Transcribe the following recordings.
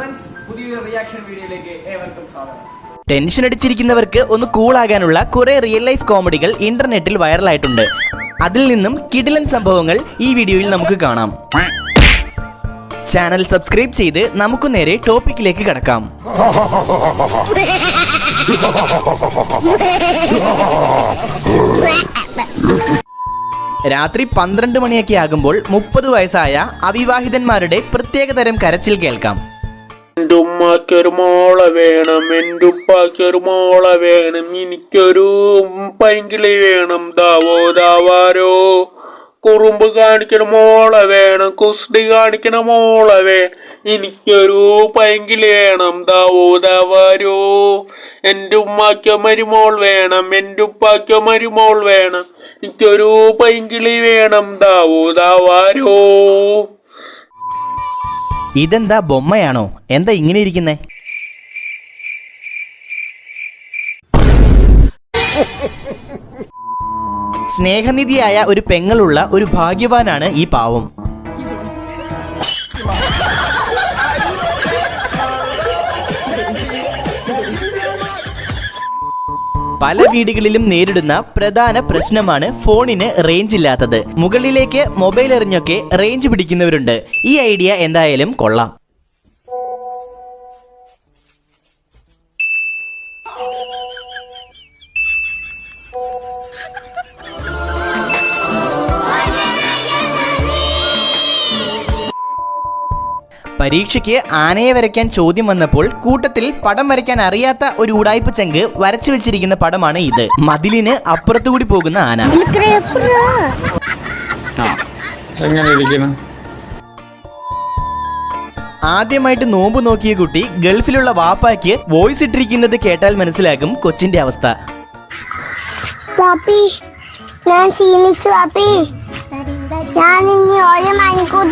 Friends, പുതിയൊരു reaction വീഡിയോയിലേക്ക് ഏവർക്കും സ്വാഗതം. ടെൻഷൻ അടിച്ചിരിക്കുന്നവർക്ക് ഒന്ന് കൂളാകാനുള്ള കുറെ റിയൽ ലൈഫ് കോമഡികൾ ഇന്റർനെറ്റിൽ വൈറലായിട്ടുണ്ട്. അതിൽ നിന്നും കിടിലൻ സംഭവങ്ങൾ ഈ വീഡിയോയിൽ നമുക്ക് കാണാം. ചാനൽ സബ്സ്ക്രൈബ് ചെയ്ത് നമുക്ക് നേരെ ടോപ്പിക്കിലേക്ക് കടക്കാം. രാത്രി 12 മണിയൊക്കെ ആകുമ്പോൾ 30 വയസ്സായ അവിവാഹിതന്മാരുടെ പ്രത്യേകതരം കരച്ചിൽ കേൾക്കാം. എൻ്റെ ഉമ്മാക്കൊരു മോളെ വേണം, എൻ്റെ ഉപ്പാക്കൊരു മോളെ വേണം, എനിക്കൊരു പൈങ്കിളി വേണം, ദാവാരോ കുറുമ്പ് കാണിക്കണ മോളെ വേണം, കുസ്തി കാണിക്കണ മോളെ വേണം, എനിക്കൊരു പൈങ്കിളി വേണം, ദാവാരോ എൻ്റെ ഉമ്മാക്കോ മരുമോൾ വേണം, എൻ്റെ ഉപ്പാക്കോ മരുമോൾ വേണം, എനിക്കൊരു പൈങ്കിളി വേണം, ദാവാരോ. ഇതെന്താ ബൊമ്മയാണോ? എന്താ ഇങ്ങനെ ഇരിക്കുന്നേ? സ്നേഹനിധിയായ ഒരു പെങ്ങളുള്ള ഒരു ഭാഗ്യവാനാണ് ഈ പാവം. പല വീടുകളിലും നേരിടുന്ന പ്രധാന പ്രശ്നമാണ് ഫോണിന് റേഞ്ച് ഇല്ലാത്തത്. മുകളിലേക്ക് മൊബൈൽ എറിഞ്ഞൊക്കെ റേഞ്ച് പിടിക്കുന്നവരുണ്ട്. ഈ ഐഡിയ എന്തായാലും കൊള്ളാം. പരീക്ഷയ്ക്ക് ആനയെ വരയ്ക്കാൻ ചോദ്യം വന്നപ്പോൾ കൂട്ടത്തിൽ പടം വരയ്ക്കാൻ അറിയാത്ത ഒരു ഉടായ്പ ചങ്ക് വരച്ചു വെച്ചിരിക്കുന്ന പടമാണ് ഇത്. മതിലിന് അപ്പുറത്തുകൂടി പോകുന്ന ആന. ആദ്യമായിട്ട് നോമ്പ് നോക്കിയ കുട്ടി ഗൾഫിലുള്ള വാപ്പായ്ക്ക് വോയിസ് ഇട്ടിരിക്കുന്നത് കേട്ടാൽ മനസ്സിലാകും കൊച്ചിന്റെ അവസ്ഥ. ഞാൻ ഇനി 1 മണിക്കൂർ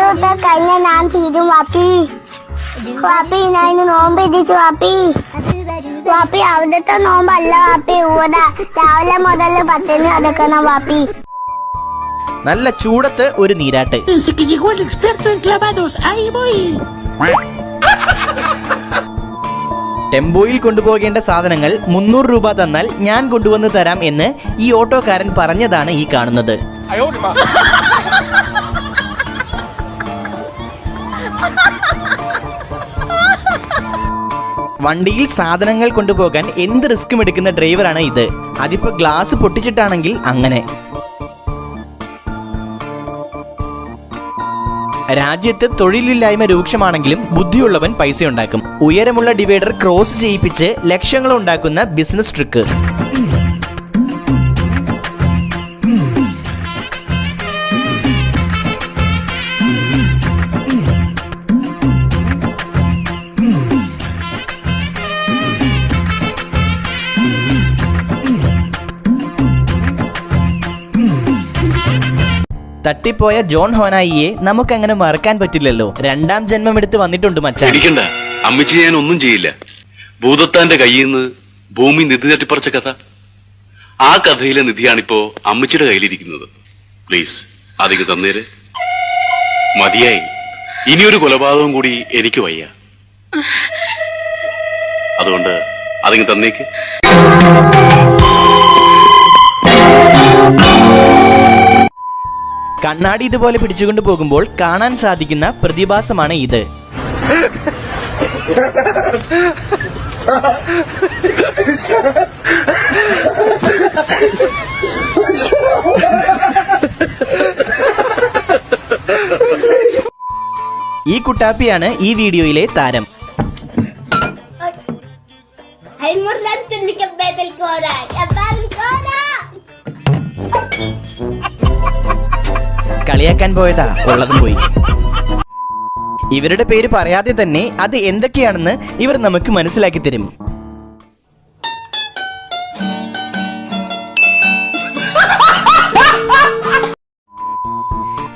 കഴിഞ്ഞ ഞാൻ തീരും വാപ്പി ഞാൻ നോമ്പ് എത്തിച്ചു വാപ്പി അവിടുത്തെ നോമ്പല്ല വാപ്പി ഊത രാവിലെ മുതൽ 10 അടക്കണം വാപ്പി. നല്ല ചൂടത്ത് ഒരു നീരാട്ട്. ടെമ്പോയിൽ കൊണ്ടുപോകേണ്ട സാധനങ്ങൾ 300 രൂപ തന്നാൽ ഞാൻ കൊണ്ടുവന്ന് തരാം എന്ന് ഈ ഓട്ടോക്കാരൻ പറഞ്ഞതാണ് ഈ കാണുന്നത്. വണ്ടിയിൽ സാധനങ്ങൾ കൊണ്ടുപോകാൻ എന്ത് റിസ്ക്കും എടുക്കുന്ന ഡ്രൈവറാണ് ഇത്. അതിപ്പോ ഗ്ലാസ് പൊട്ടിച്ചിട്ടാണെങ്കിൽ അങ്ങനെ. രാജ്യത്ത് തൊഴിലില്ലായ്മ രൂക്ഷമാണെങ്കിലും ബുദ്ധിയുള്ളവൻ പൈസ ഉണ്ടാക്കും. ഉയരമുള്ള ഡിവൈഡർ ക്രോസ് ചെയ്യിപ്പിച്ച് ലക്ഷങ്ങൾ ഉണ്ടാക്കുന്ന ബിസിനസ് ട്രിക്ക്. തട്ടിപ്പോയ ജോൺ ഹോനായിയെ നമുക്കങ്ങനെ മറക്കാൻ പറ്റില്ലല്ലോ. 2ാം ജന്മമെടുത്ത് വന്നിട്ടുണ്ട് മച്ചാൻ. അമ്മച്ചി ഞാൻ ഒന്നും ചെയ്യില്ല. ഭൂതത്താന്റെ കയ്യിൽ നിന്ന് ഭൂമി നിധി തട്ടിപ്പറിച്ച കഥ, ആ കഥയിലെ നിധിയാണിപ്പോ അമ്മച്ചിയുടെ കയ്യിലിരിക്കുന്നത്. പ്ലീസ് അതിക്ക് തന്നേര്. മതിയായി. ഇനിയൊരു കൊലപാതകം കൂടി എനിക്ക് വയ്യ. അതുകൊണ്ട് അതിക്ക് തന്നേക്ക്. കണ്ണാടി ഇതുപോലെ പിടിച്ചുകൊണ്ട് പോകുമ്പോൾ കാണാൻ സാധിക്കുന്ന പ്രതിഭാസമാണ് ഇത്. ഈ കുട്ടാപ്പിയാണ് ഈ വീഡിയോയിലെ താരം. കളിയാക്കാൻ പോയതാ, ഉള്ളതും പോയി. ഇവരുടെ പേര് പറയാതെ തന്നെ അത് എന്തൊക്കെയാണെന്ന് ഇവർ നമുക്ക് മനസ്സിലാക്കി തരും.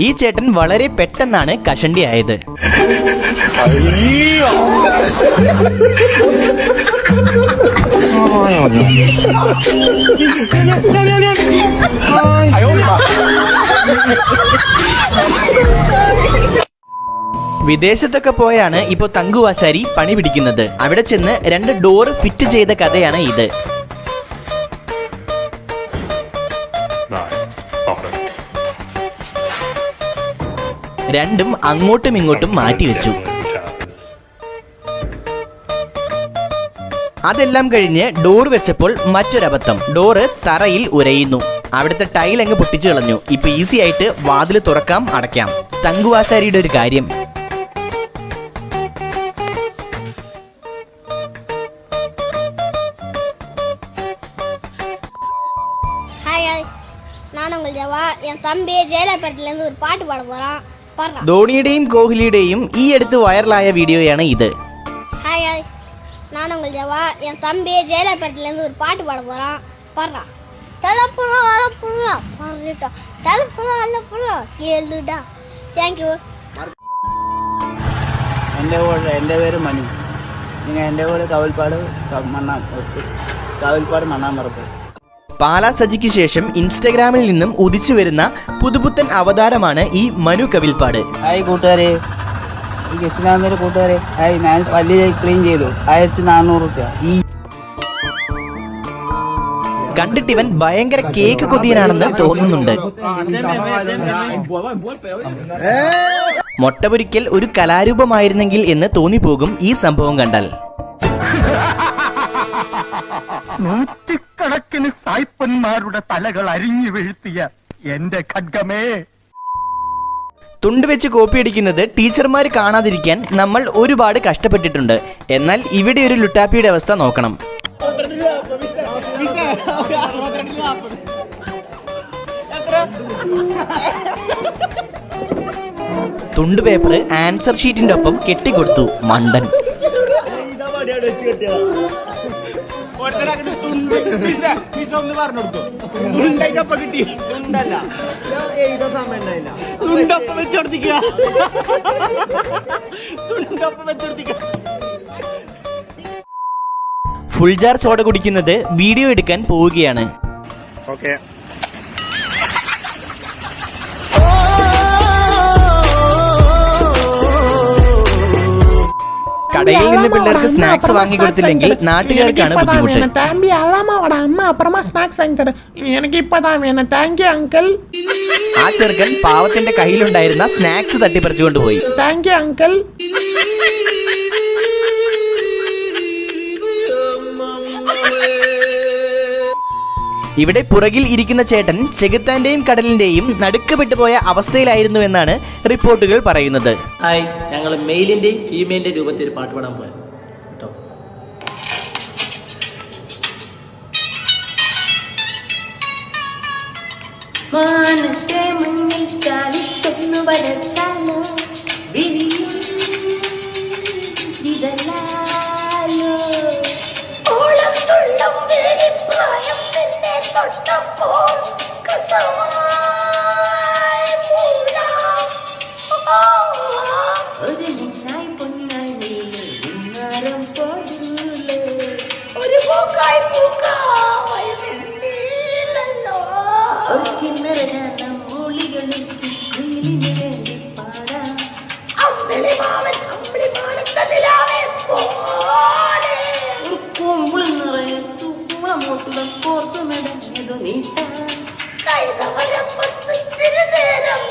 ഈ ചേട്ടൻ വളരെ പെട്ടെന്നാണ് കഷണ്ടിയായത്. വിദേശത്തൊക്കെ പോയാണ് ഇപ്പൊ തങ്കുവാശാരി പണി പിടിക്കുന്നത്. അവിടെ ചെന്ന് 2 ഡോറ് ഫിറ്റ് ചെയ്ത കഥയാണ് ഇത്. രണ്ടും അങ്ങോട്ടും ഇങ്ങോട്ടും മാറ്റിവെച്ചു. അതെല്ലാം കഴിഞ്ഞ് ഡോർ വെച്ചപ്പോൾ മറ്റൊരബദ്ധം. ഡോറ് തറയിൽ ഉരയുന്നു. അവിടുത്തെ ടൈൽ അങ്ങ് പൊട്ടിച്ചു കളഞ്ഞു. ഇപ്പൊ ഈസി ആയിട്ട് വാതിൽ തുറക്കാം അടയ്ക്കാം. തങ്കുവാശാരിയുടെ ഒരു കാര്യം. ஹாய் गाइस நான் உங்கள் ஜவா என் தம்பி ஜெயலலிதா இருந்து ஒரு பாட்டு பாட போறான் பாடுறா ധോണിയുടെയും കോഹ്ലിയുടെയും ഈ അടുത്ത് വൈറലായ വീഡിയോയാണ് ഇത്. ஹாய் गाइस நான் உங்கள் ஜவா என் தம்பி ஜெயலலிதா இருந்து ஒரு பாட்டு பாட போறான் பாடுறா தலப்புல அலப்புல பாடுடா தலப்புல அலப்புல கேளுடா താങ്ക് യു. എൻ്റെ പേര് മനു. എൻ്റെ വീട് കവൽപ്പാട് മണ്ണാമ്പറപ്പ്. പാലാ സജിക്ക് ശേഷം ഇൻസ്റ്റഗ്രാമിൽ നിന്നും ഉദിച്ചു വരുന്ന പുതുപുത്തൻ അവതാരമാണ് ഈ മനു കവിൽപ്പാട്. ഹായ് കൂട്ടുകാരെ, ഈ കൃഷ്ണാന്തര കൂട്ടുകാരെ, ഹായ്. ഞാൻ പല്ല് ക്ലീൻ ചെയ്തു 1400 രൂപ. കണ്ടിട്ടിവൻ ഭയങ്കര കേക്ക് കൊതിയനാണെന്ന് തോന്നുന്നുണ്ട്. മൊട്ടപൊരിക്കൽ ഒരു കലാരൂപമായിരുന്നെങ്കിൽ എന്ന് തോന്നിപ്പോകും ഈ സംഭവം കണ്ടാൽ. നൂറ്റിക്കണക്കിന് സായിപ്പന്മാരുടെ തലകൾ അരിഞ്ഞു വീഴ്ത്തിയ എന്റെ ഖഡ്ഗമേ. തുണ്ട് വെച്ച് കോപ്പിയടിക്കുന്നത് ടീച്ചർമാർ കാണാതിരിക്കാൻ നമ്മൾ ഒരുപാട് കഷ്ടപ്പെട്ടിട്ടുണ്ട്. എന്നാൽ ഇവിടെ ഒരു ലുട്ടാപ്പിയുടെ അവസ്ഥ നോക്കണം. തുണ്ട് പേപ്പർ ആൻസർ ഷീറ്റിന്റെ ഒപ്പം കെട്ടിക്കൊടുത്തു മണ്ടൻ. ഫുൾ ജാർ സോഡ കുടിക്കുന്നത് വീഡിയോ എടുക്കാൻ പോവുകയാണ്. കടയിൽ നിന്ന് പിള്ളേർക്ക് സ്നാക്സ് വാങ്ങി കൊടുത്തില്ലെങ്കിൽ നാട്ടുകാർക്കാണ് ബുദ്ധിമുട്ട്. ആ ചെറുക്കൻ പാവത്തിന്റെ കയ്യിലുണ്ടായിരുന്ന സ്നാക്സ് തട്ടിപ്പറിച്ചുകൊണ്ടുപോയി. ഇവിടെ പുറകിൽ ഇരിക്കുന്ന ചേട്ടൻ ചെകുത്താന്റെയും കടലിന്റെയും നടുക്ക് പെട്ടുപോയ അവസ്ഥയിലായിരുന്നു എന്നാണ് റിപ്പോർട്ടുകൾ പറയുന്നത്. ഹായ്, ഞങ്ങൾ മെയിലിന്റെയും ഫീമെയിലിന്റെ രൂപത്തിൽ ഒരു പാട്ട് പാടാൻ പോയത് കേട്ടോ. മാനത്തെ മുന്നിൽ ചാലിച്ചൊന്നു വരച്ചാലോ വിരിയും ഇതല്ലാലോ ഓളം തുള്ളം വേലിപ്പായം നിന്നെ തൊട്ടപ്പോൾ കസവായി പൂരാം ഒരു മിന്നായി പൊന്നായി നീങ്ങാരം പോകില്ലേ ഒരു പൂക്കായി പൂക്കായി നിന്നില്ലല്ലോ ഒരു കിന്നരനാം മൂളികളിൽ വേണ്ടി പാടാം അമ്പിളി മാവത്തതിലാവേ പോലെ ഒരു കൂമ്പിളി നിറയെ തൂക്കുളമോട്ടുള്ള കോർത്തു മെടഞ്ഞതു നീട്ടാ കൈതവരപ്പത്ത് തിരുനേരം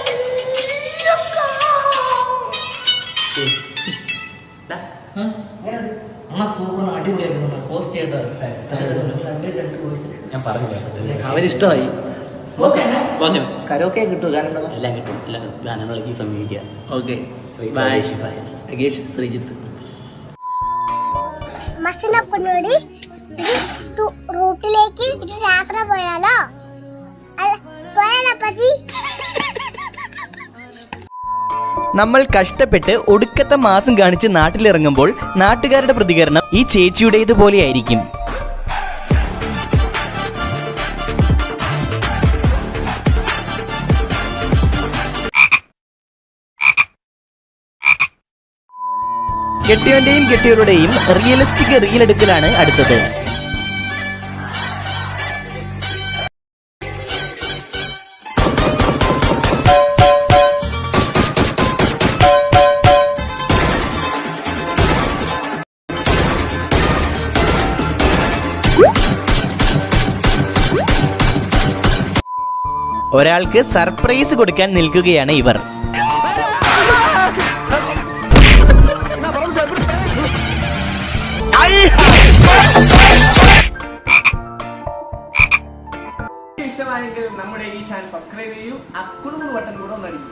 ഞാൻ പറഞ്ഞു അവനിഷ്ടമായി. കരോക്കെ കിട്ടും, എല്ലാം കിട്ടും. എല്ലാം ഗാനങ്ങളൊക്കെ സമീപിക്കുക. Okay, bye. രകേഷ്, ശ്രീജിത്ത്. മസിനപ്പനോട് റൂട്ടിലേക്ക് ഒരു യാത്ര പോയാലോ? പോയാലോ പതി? നമ്മൾ കഷ്ടപ്പെട്ട് ഒടുക്കത്തെ മാസം കാണിച്ച് നാട്ടിലിറങ്ങുമ്പോൾ നാട്ടുകാരുടെ പ്രതികരണം ഈ ചേച്ചിയുടേതുപോലെയായിരിക്കും. കെട്ടിയവന്റെയും കെട്ടിയവരുടെയും റിയലിസ്റ്റിക് റീലെടുക്കലാണ് അടുത്തത്. ഒരാൾക്ക് സർപ്രൈസ് കൊടുക്കാൻ നിൽക്കുകയാണ് ഇവർ. ഇഷ്ടമായെങ്കിൽ നമ്മുടെ ഈ ചാനൽ സബ്സ്ക്രൈബ് ചെയ്യൂ, ആ കുടുംബ ബട്ടൺ കൂടെ ഒന്ന് അടിക്കൂ.